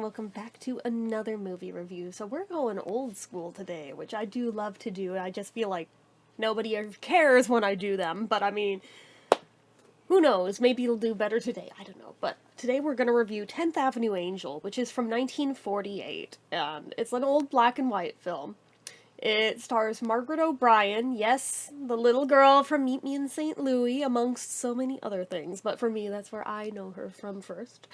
welcome back to another movie review. So we're going old school today, which I do love to do. I just feel like nobody ever cares when I do them, but I mean, who knows? Maybe it'll do better today. I don't know. But today we're going to review 10th Avenue Angel, which is from 1948, and it's an old black and white film. It stars Margaret O'Brien, yes, the little girl from Meet Me in St. Louis, amongst so many other things, but for me, that's where I know her from first.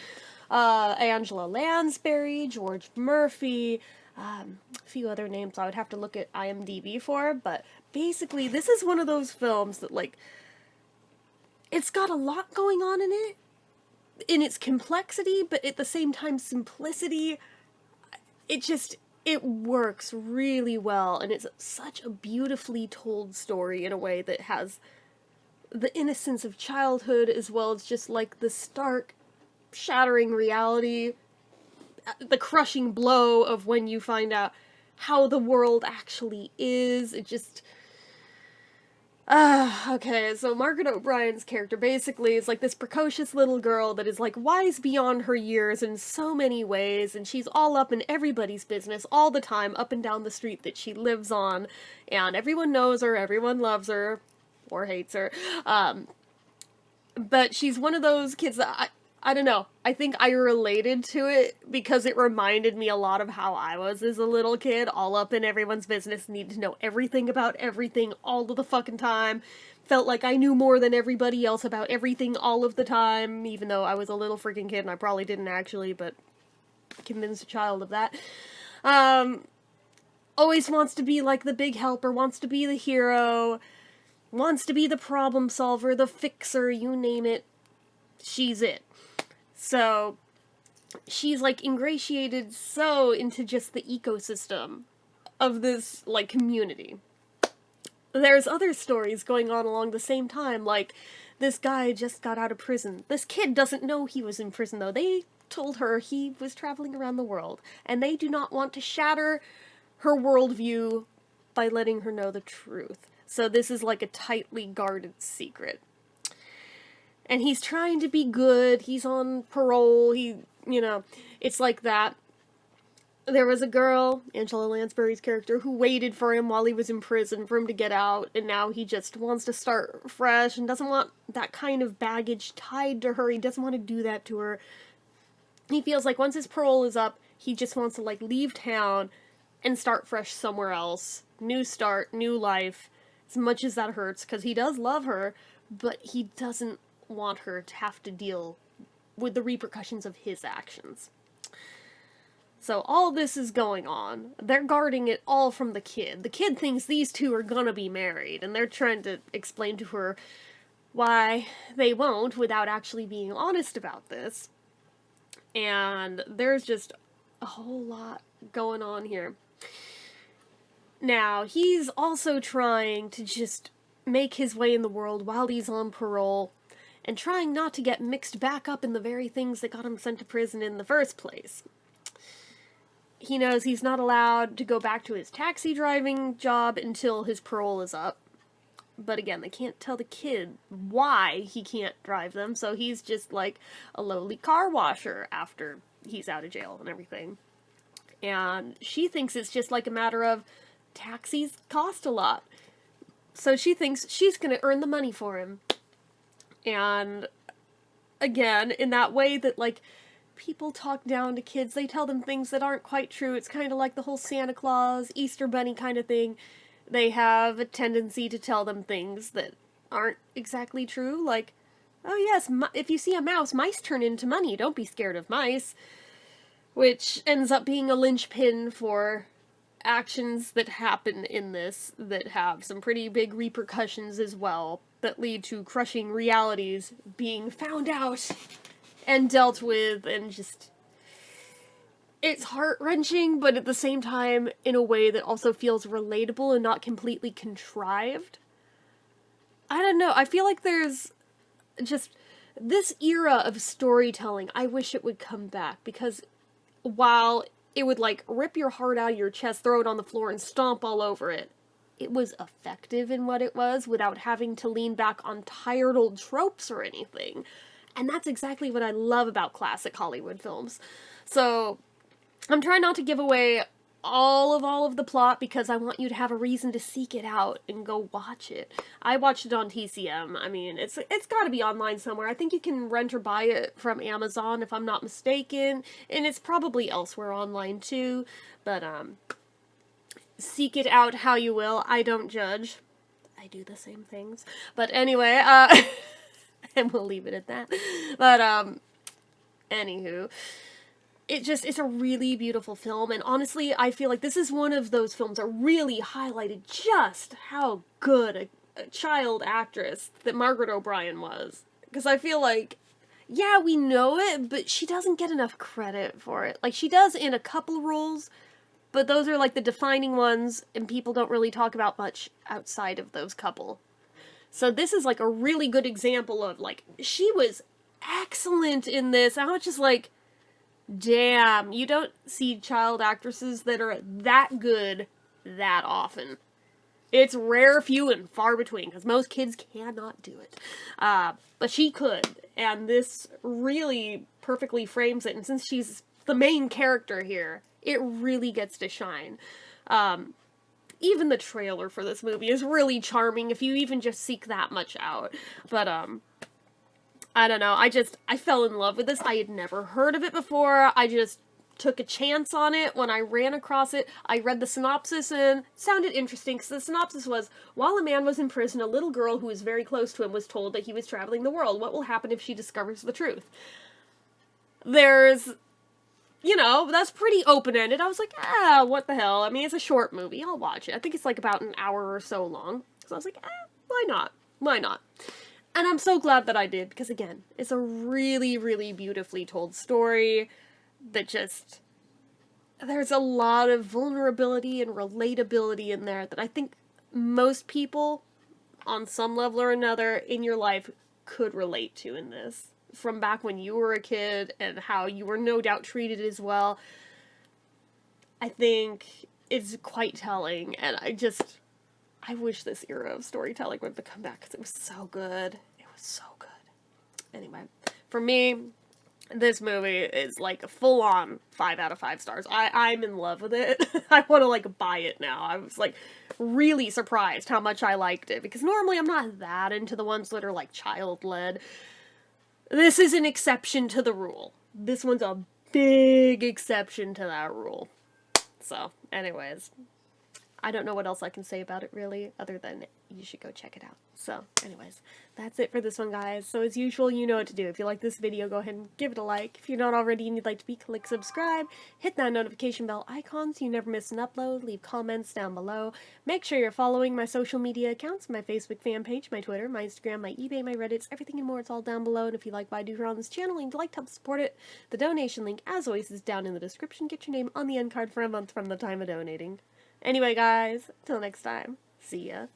Angela Lansbury, George Murphy, a few other names I would have to look at IMDb for, but basically, this is one of those films that, like, it's got a lot going on in it, in its complexity, but at the same time, simplicity. It works really well, and it's such a beautifully told story in a way that has the innocence of childhood as well as just like the stark, shattering reality, the crushing blow of when you find out how the world actually is. It just. Okay, so Margaret O'Brien's character basically is like this precocious little girl that is like wise beyond her years in so many ways, and she's all up in everybody's business all the time, up and down the street that she lives on, and everyone knows her, everyone loves her, or hates her, but she's one of those kids that I don't know. I think I related to it because it reminded me a lot of how I was as a little kid, all up in everyone's business, need to know everything about everything all of the fucking time. Felt like I knew more than everybody else about everything all of the time, even though I was a little freaking kid and I probably didn't actually, but convinced a child of that. Always wants to be like the big helper, wants to be the hero, wants to be the problem solver, the fixer, you name it. She's it. So, she's, like, ingratiated so into just the ecosystem of this, like, community. There's other stories going on along the same time, like, this guy just got out of prison. This kid doesn't know he was in prison, though. They told her he was traveling around the world, and they do not want to shatter her worldview by letting her know the truth. So this is, like, a tightly guarded secret. And he's trying to be good, he's on parole, it's like that. There was a girl, Angela Lansbury's character, who waited for him while he was in prison for him to get out, and now he just wants to start fresh and doesn't want that kind of baggage tied to her. He doesn't want to do that to her. He feels like once his parole is up, he just wants to, like, leave town and start fresh somewhere else. New start, new life, as much as that hurts, because he does love her, but he doesn't want her to have to deal with the repercussions of his actions. So all this is going on. They're guarding it all from the kid. The kid thinks these two are gonna be married, and they're trying to explain to her why they won't without actually being honest about this. And there's just a whole lot going on here. Now, he's also trying to just make his way in the world while he's on parole, and trying not to get mixed back up in the very things that got him sent to prison in the first place. He knows he's not allowed to go back to his taxi driving job until his parole is up. But again, they can't tell the kid why he can't drive them, so he's just like a lowly car washer after he's out of jail and everything. And she thinks it's just like a matter of taxis cost a lot. So she thinks she's gonna earn the money for him. And, again, in that way that, like, people talk down to kids, they tell them things that aren't quite true. It's kind of like the whole Santa Claus, Easter Bunny kind of thing. They have a tendency to tell them things that aren't exactly true, like, oh yes, if you see a mouse, mice turn into money, don't be scared of mice. Which ends up being a linchpin for actions that happen in this that have some pretty big repercussions as well, that lead to crushing realities being found out and dealt with, and just, it's heart-wrenching, but at the same time in a way that also feels relatable and not completely contrived. I don't know, I feel like there's just this era of storytelling, I wish it would come back, because while it would, like, rip your heart out of your chest, throw it on the floor, and stomp all over it, it was effective in what it was without having to lean back on tired old tropes or anything. And that's exactly what I love about classic Hollywood films. So, I'm trying not to give away all of the plot because I want you to have a reason to seek it out and go watch it. I watched it on TCM. I mean, it's got to be online somewhere. I think you can rent or buy it from Amazon if I'm not mistaken, and it's probably elsewhere online too. But seek it out how you will. I don't judge. I do the same things. But anyway, and we'll leave it at that. But anywho, it's a really beautiful film, and honestly, I feel like this is one of those films that really highlighted just how good a child actress that Margaret O'Brien was. Because I feel like, yeah, we know it, but she doesn't get enough credit for it. Like, she does in a couple roles, but those are like the defining ones, and people don't really talk about much outside of those couple. So this is like a really good example of, like, she was excellent in this. I was just like, damn, you don't see child actresses that are that good that often. It's rare, few, and far between, because most kids cannot do it. But she could, and this really perfectly frames it, and since she's the main character here, it really gets to shine. Even the trailer for this movie is really charming if you even just seek that much out. But, I don't know, I fell in love with this. I had never heard of it before. I just took a chance on it when I ran across it. I read the synopsis and it sounded interesting, because the synopsis was, while a man was in prison, a little girl who was very close to him was told that he was traveling the world. What will happen if she discovers the truth? There's, you know, that's pretty open-ended. I was like, what the hell? I mean, it's a short movie. I'll watch it. I think it's like about an hour or so long. So I was like, why not? Why not? And I'm so glad that I did, because again, it's a really, really beautifully told story that just, there's a lot of vulnerability and relatability in there that I think most people, on some level or another in your life, could relate to in this. From back when you were a kid, and how you were no doubt treated as well. I think it's quite telling, and I wish this era of storytelling would come back, because it was so good. It was so good. Anyway, for me, this movie is like a full-on 5 out of 5 stars. I'm in love with it. I want to, like, buy it now. I was, like, really surprised how much I liked it, because normally I'm not that into the ones that are, like, child-led. This is an exception to the rule. This one's a big exception to that rule. So, anyways, I don't know what else I can say about it, really, other than you should go check it out. So, anyways, that's it for this one, guys. So, as usual, you know what to do. If you like this video, go ahead and give it a like. If you're not already and you'd like to be, click subscribe. Hit that notification bell icon so you never miss an upload. Leave comments down below. Make sure you're following my social media accounts, my Facebook fan page, my Twitter, my Instagram, my eBay, my Reddits, everything and more. It's all down below. And if you like what I do here on this channel and you'd like to help support it, the donation link, as always, is down in the description. Get your name on the end card for a month from the time of donating. Anyway, guys, till next time, see ya.